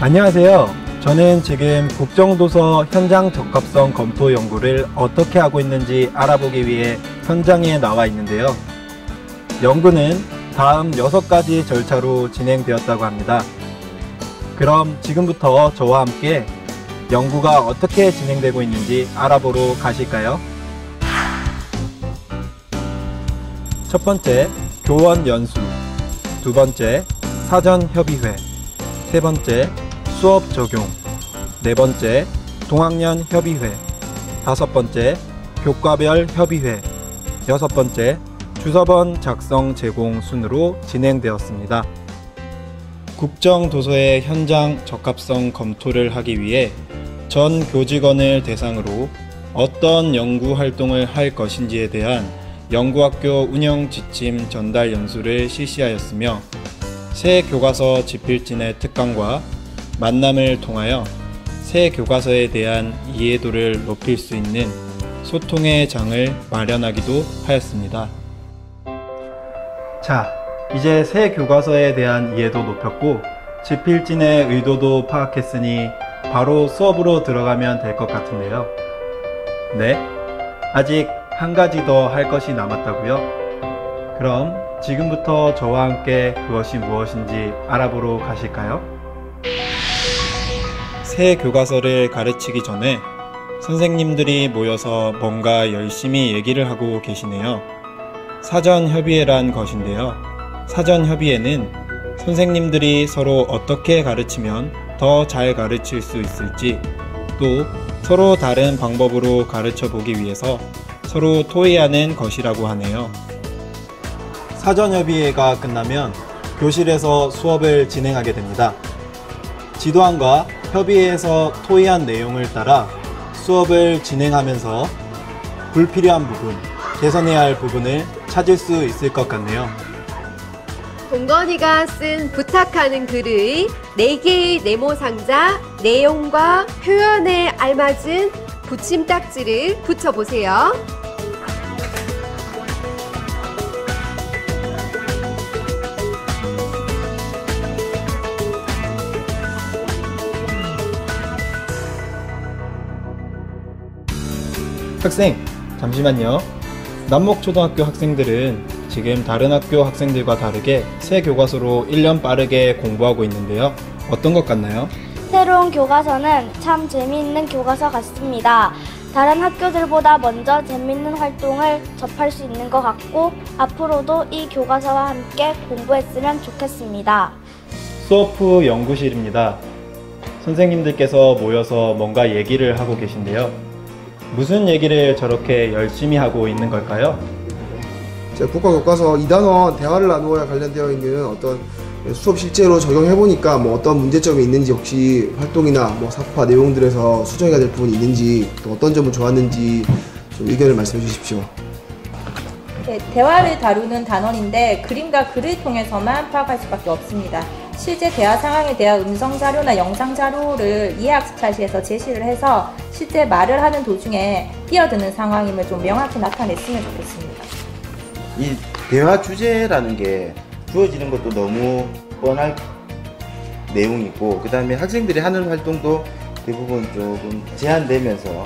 안녕하세요. 저는 지금 국정도서 현장 적합성 검토 연구를 어떻게 하고 있는지 알아보기 위해 현장에 나와 있는데요. 연구는 다음 6가지 절차로 진행되었다고 합니다. 그럼 지금부터 저와 함께 연구가 어떻게 진행되고 있는지 알아보러 가실까요? 첫 번째, 교원 연수. 두 번째, 사전 협의회. 세 번째, 수업 적용. 네 번째, 동학년 협의회. 다섯 번째, 교과별 협의회. 여섯 번째, 주서본 작성 제공 순으로 진행되었습니다. 국정도서의 현장 적합성 검토를 하기 위해 전 교직원을 대상으로 어떤 연구 활동을 할 것인지에 대한 연구학교 운영 지침 전달 연수를 실시하였으며, 새 교과서 집필진의 특강과 만남을 통하여 새 교과서에 대한 이해도를 높일 수 있는 소통의 장을 마련하기도 하였습니다. 자, 이제 새 교과서에 대한 이해도 높였고 집필진의 의도도 파악했으니 바로 수업으로 들어가면 될 것 같은데요. 네, 아직 한 가지 더 할 것이 남았다고요? 그럼 지금부터 저와 함께 그것이 무엇인지 알아보러 가실까요? 새 교과서를 가르치기 전에 선생님들이 모여서 뭔가 열심히 얘기를 하고 계시네요. 사전협의회란 것인데요. 사전협의회는 선생님들이 서로 어떻게 가르치면 더 잘 가르칠 수 있을지, 또 서로 다른 방법으로 가르쳐 보기 위해서 서로 토의하는 것이라고 하네요. 사전협의회가 끝나면 교실에서 수업을 진행하게 됩니다. 지도안과 협의회에서 토의한 내용을 따라 수업을 진행하면서 불필요한 부분, 개선해야 할 부분을 찾을 수 있을 것 같네요. 동건이가 쓴 부탁하는 글의 4개의 네모 상자, 내용과 표현에 알맞은 붙임딱지를 붙여보세요. 학생, 잠시만요. 남목초등학교 학생들은 지금 다른 학교 학생들과 다르게 새 교과서로 1년 빠르게 공부하고 있는데요. 어떤 것 같나요? 새로운 교과서는 참 재미있는 교과서 같습니다. 다른 학교들보다 먼저 재미있는 활동을 접할 수 있는 것 같고, 앞으로도 이 교과서와 함께 공부했으면 좋겠습니다. 수업 후 연구실입니다. 선생님들께서 모여서 뭔가 얘기를 하고 계신데요. 무슨 얘기를 저렇게 열심히 하고 있는 걸까요? 국가교과서 2단원 대화를 나누어야 관련되어 있는 어떤 수업 실제로 적용해보니까 어떤 문제점이 있는지, 혹시 활동이나 사파 내용들에서 수정해야 될 부분이 있는지, 또 어떤 점은 좋았는지 좀 의견을 말씀해 주십시오. 네, 대화를 다루는 단원인데 그림과 글을 통해서만 파악할 수밖에 없습니다. 실제 대화 상황에 대한 음성 자료나 영상 자료를 이해학습차시에서 제시를 해서 실제 말을 하는 도중에 끼어드는 상황임을 좀 명확히 나타냈으면 좋겠습니다. 이 대화 주제라는 게 주어지는 것도 너무 뻔할 내용이고, 그 다음에 학생들이 하는 활동도 대부분 조금 제한되면서,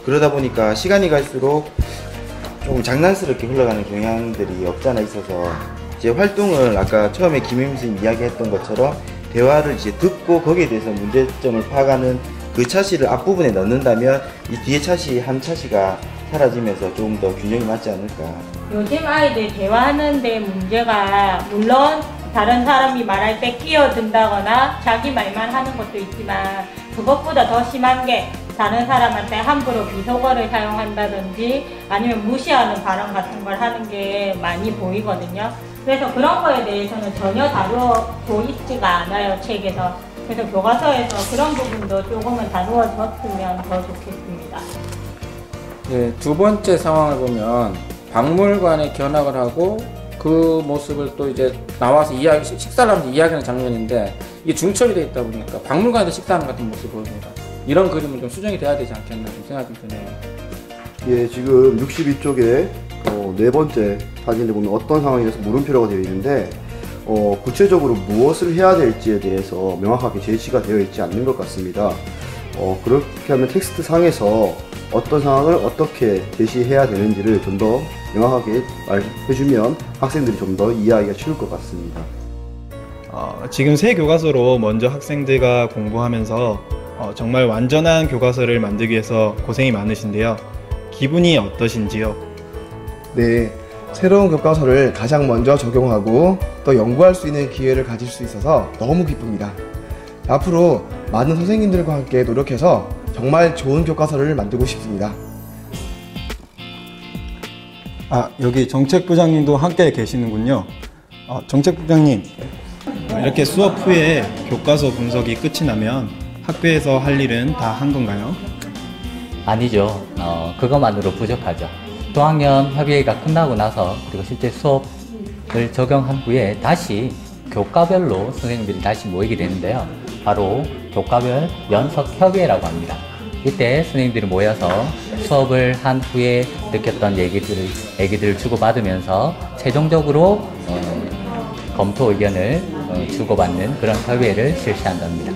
그러다 보니까 시간이 갈수록 조금 장난스럽게 흘러가는 경향들이 없잖아 있어서, 이제 활동을 아까 처음에 김혜민 선생님 이야기했던 것처럼 대화를 이제 듣고 거기에 대해서 문제점을 파악하는 그 차시를 앞부분에 넣는다면 이 뒤에 차시 한 차시가 사라지면서 조금 더 균형이 맞지 않을까. 요즘 아이들 대화하는 데 문제가, 물론 다른 사람이 말할 때 끼어든다거나 자기 말만 하는 것도 있지만, 그것보다 더 심한 게 다른 사람한테 함부로 비속어를 사용한다든지 아니면 무시하는 발언 같은 걸 하는 게 많이 보이거든요. 그래서 그런 거에 대해서는 전혀 다루어져 있지가 않아요, 책에서. 그래서 교과서에서 그런 부분도 조금은 다루어졌으면 더 좋겠습니다. 네, 두 번째 상황을 보면 박물관에 견학을 하고 그 모습을 또 이제 나와서 식사를 하면서 이야기하는 장면인데, 이게 중첩이 되어 있다 보니까 박물관에서 식사하는 같은 모습을 보입니다. 이런 그림은 좀 수정이 돼야 되지 않겠나 좀 생각이 드네요. 예, 지금 62쪽에 네 번째 사진을 보면 어떤 상황이라서 물음표라고 되어 있는데, 구체적으로 무엇을 해야 될지에 대해서 명확하게 제시가 되어 있지 않는 것 같습니다. 그렇게 하면 텍스트 상에서 어떤 상황을 어떻게 제시해야 되는지를 좀 더 명확하게 말해주면 학생들이 좀 더 이해하기가 쉬울 것 같습니다. 지금 새 교과서로 먼저 학생들과 공부하면서 정말 완전한 교과서를 만들기 위해서 고생이 많으신데요. 기분이 어떠신지요? 네, 새로운 교과서를 가장 먼저 적용하고 또 연구할 수 있는 기회를 가질 수 있어서 너무 기쁩니다. 앞으로 많은 선생님들과 함께 노력해서 정말 좋은 교과서를 만들고 싶습니다. 여기 정책부장님도 함께 계시는군요. 정책부장님, 이렇게 수업 후에 교과서 분석이 끝이 나면 학교에서 할 일은 다 한 건가요? 아니죠. 그것만으로 부족하죠. 또학년 협의회가 끝나고 나서 그리고 실제 수업을 적용한 후에 다시 교과별로 선생님들이 다시 모이게 되는데요. 바로 교과별 연석협의회라고 합니다. 이때 선생님들이 모여서 수업을 한 후에 느꼈던 얘기들을 주고받으면서 최종적으로 검토 의견을 주고받는 그런 협의회를 실시한답니다.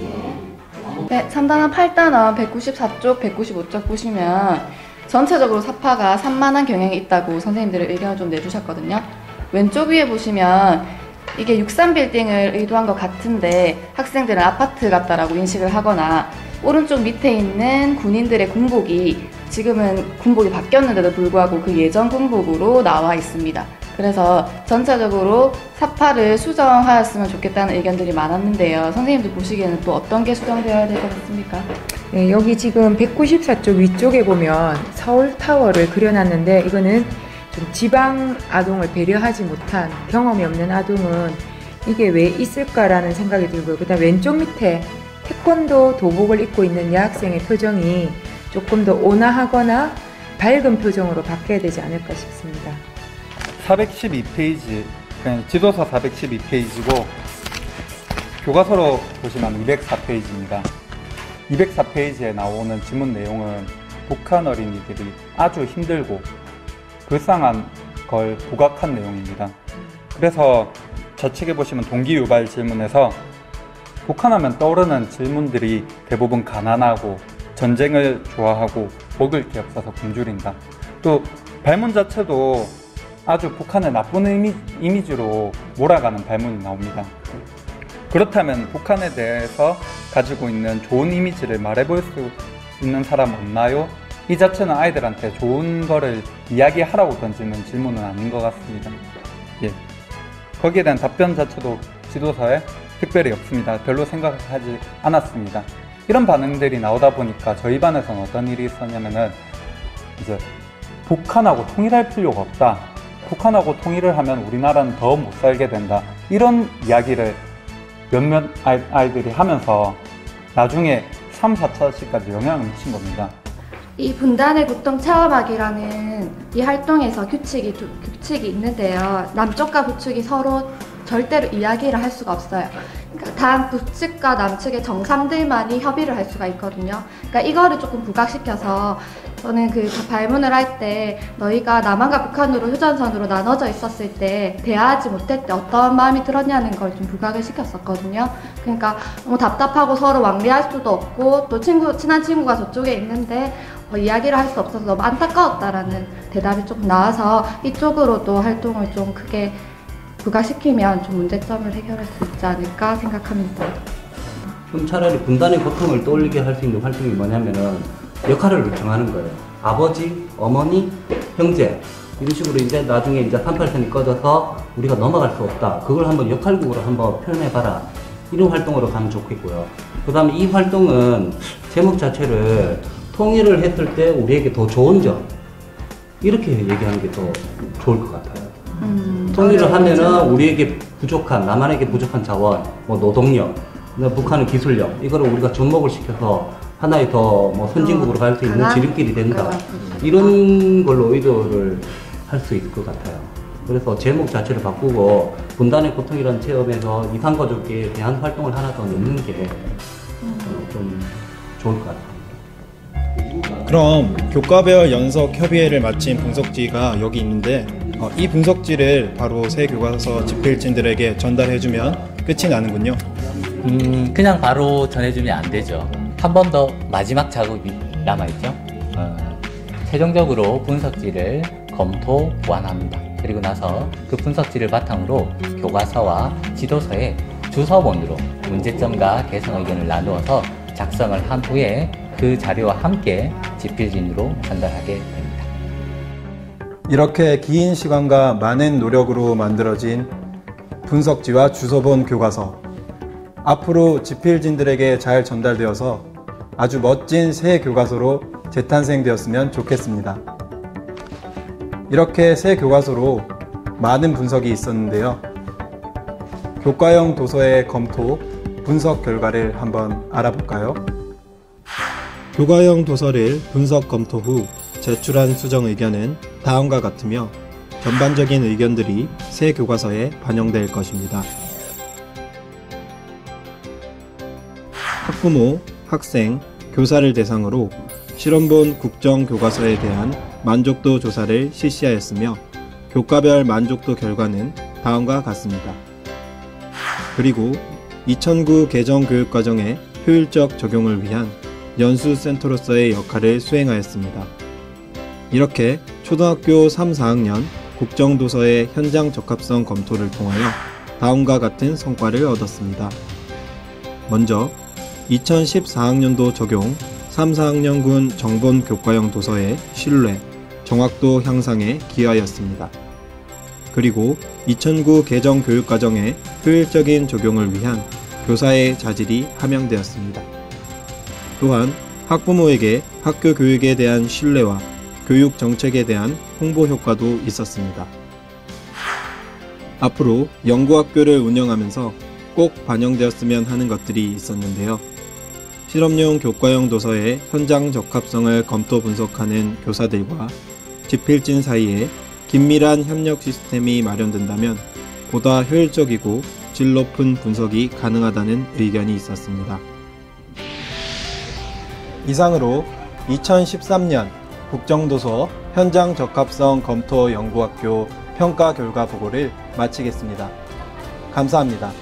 네, 3단원 8단원 194쪽, 195쪽 보시면 전체적으로 사파가 산만한 경향이 있다고 선생님들의 의견을 좀 내주셨거든요. 왼쪽 위에 보시면 이게 63빌딩을 의도한 것 같은데 학생들은 아파트 같다라고 인식을 하거나, 오른쪽 밑에 있는 군인들의 군복이 지금은 군복이 바뀌었는데도 불구하고 그 예전 군복으로 나와 있습니다. 그래서 전체적으로 사파를 수정하였으면 좋겠다는 의견들이 많았는데요. 선생님들 보시기에는 또 어떤 게 수정되어야 될 것 같습니까? 네, 여기 지금 194쪽 위쪽에 보면 서울타워를 그려놨는데, 이거는 좀 지방 아동을 배려하지 못한, 경험이 없는 아동은 이게 왜 있을까라는 생각이 들고요. 그 다음 왼쪽 밑에 태권도 도복을 입고 있는 여학생의 표정이 조금 더 온화하거나 밝은 표정으로 바뀌어야 되지 않을까 싶습니다. 412페이지, 지도서 412페이지고 교과서로 보시면 204페이지입니다. 204페이지에 나오는 지문 내용은 북한 어린이들이 아주 힘들고 불쌍한 걸 부각한 내용입니다. 그래서 저측에 보시면 동기유발 질문에서 북한하면 떠오르는 질문들이 대부분 가난하고 전쟁을 좋아하고 먹을 게 없어서 굶주린다. 또 발문 자체도 아주 북한의 나쁜 이미지로 몰아가는 발문이 나옵니다. 그렇다면 북한에 대해서 가지고 있는 좋은 이미지를 말해볼 수 있는 사람 없나요? 이 자체는 아이들한테 좋은 거를 이야기하라고 던지는 질문은 아닌 것 같습니다. 예. 거기에 대한 답변 자체도 지도서에 특별히 없습니다. 별로 생각하지 않았습니다. 이런 반응들이 나오다 보니까 저희 반에서는 어떤 일이 있었냐면은 이제 북한하고 통일할 필요가 없다. 북한하고 통일을 하면 우리나라는 더 못 살게 된다. 이런 이야기를 몇몇 아이들이 하면서 나중에 3, 4차시까지 영향을 미친 겁니다. 이 분단의 고통 체험하기라는 이 활동에서 규칙이 있는데요. 남쪽과 북측이 서로 절대로 이야기를 할 수가 없어요. 그러니까 단 북측과 남측의 정상들만이 협의를 할 수가 있거든요. 그러니까 이거를 조금 부각시켜서 저는 그 발문을 할 때 너희가 남한과 북한으로 휴전선으로 나눠져 있었을 때 대화하지 못할 때 어떤 마음이 들었냐는 걸 좀 부각을 시켰었거든요. 그러니까 너무 답답하고 서로 왕래할 수도 없고 또 친한 친구가 저쪽에 있는데 이야기를 할 수 없어서 너무 안타까웠다라는 대답이 조금 나와서 이쪽으로도 활동을 좀 크게 부각시키면 좀 문제점을 해결할 수 있지 않을까 생각합니다. 그럼 차라리 분단의 고통을 떠올리게 할 수 있는 활동이 뭐냐면은 역할을 정하는 거예요. 아버지, 어머니, 형제 이런 식으로 이제 나중에 이제 38선이 꺼져서 우리가 넘어갈 수 없다. 그걸 한번 역할극으로 한번 표현해봐라. 이런 활동으로 가면 좋겠고요. 그 다음에 이 활동은 제목 자체를 통일을 했을 때 우리에게 더 좋은 점 이렇게 얘기하는 게 더 좋을 것 같아요. 통일을 하면은 우리에게 부족한, 남한에게 부족한 자원, 뭐 노동력, 북한의 기술력 이거를 우리가 접목을 시켜서 하나의 더 뭐 선진국으로 갈 수 있는 지름길이 된다. 이런 걸로 의도를 할 수 있을 것 같아요. 그래서 제목 자체를 바꾸고 분단의 고통이라는 체험에서 이산가족에 대한 활동을 하나 더 넣는 게 좀 좋을 것 같아요. 그럼 교과별 연석 협의회를 마친 분석지가 여기 있는데 이 분석지를 바로 새 교과서 집필진들에게 전달해주면 끝이 나는군요. 그냥 바로 전해주면 안 되죠. 한 번 더 마지막 작업이 남아있죠. 최종적으로 분석지를 검토, 보완합니다. 그리고 나서 그 분석지를 바탕으로 교과서와 지도서의 주서본으로 문제점과 개선 의견을 나누어서 작성을 한 후에 그 자료와 함께 집필진으로 전달하게 됩니다. 이렇게 긴 시간과 많은 노력으로 만들어진 분석지와 주서본 교과서, 앞으로 집필진들에게 잘 전달되어서 아주 멋진 새 교과서로 재탄생되었으면 좋겠습니다. 이렇게 새 교과서로 많은 분석이 있었는데요. 교과형 도서의 검토, 분석 결과를 한번 알아볼까요? 교과형 도서를 분석 검토 후 제출한 수정 의견은 다음과 같으며 전반적인 의견들이 새 교과서에 반영될 것입니다. 학부모, 학생, 교사를 대상으로 실험본 국정교과서에 대한 만족도 조사를 실시하였으며 교과별 만족도 결과는 다음과 같습니다. 그리고 2009 개정교육과정의 효율적 적용을 위한 연수센터로서의 역할을 수행하였습니다. 이렇게 초등학교 3, 4학년 국정도서의 현장 적합성 검토를 통하여 다음과 같은 성과를 얻었습니다. 먼저 2014학년도 적용 3, 4학년군 정본 교과형 도서의 신뢰, 정확도 향상에 기여하였습니다. 그리고 2009 개정 교육과정의 효율적인 적용을 위한 교사의 자질이 함양되었습니다. 또한 학부모에게 학교 교육에 대한 신뢰와 교육 정책에 대한 홍보 효과도 있었습니다. 앞으로 연구학교를 운영하면서 꼭 반영되었으면 하는 것들이 있었는데요. 실험용 교과형 도서의 현장 적합성을 검토 분석하는 교사들과 집필진 사이에 긴밀한 협력 시스템이 마련된다면 보다 효율적이고 질 높은 분석이 가능하다는 의견이 있었습니다. 이상으로 2013년 국정도서 현장 적합성 검토 연구학교 평가 결과 보고를 마치겠습니다. 감사합니다.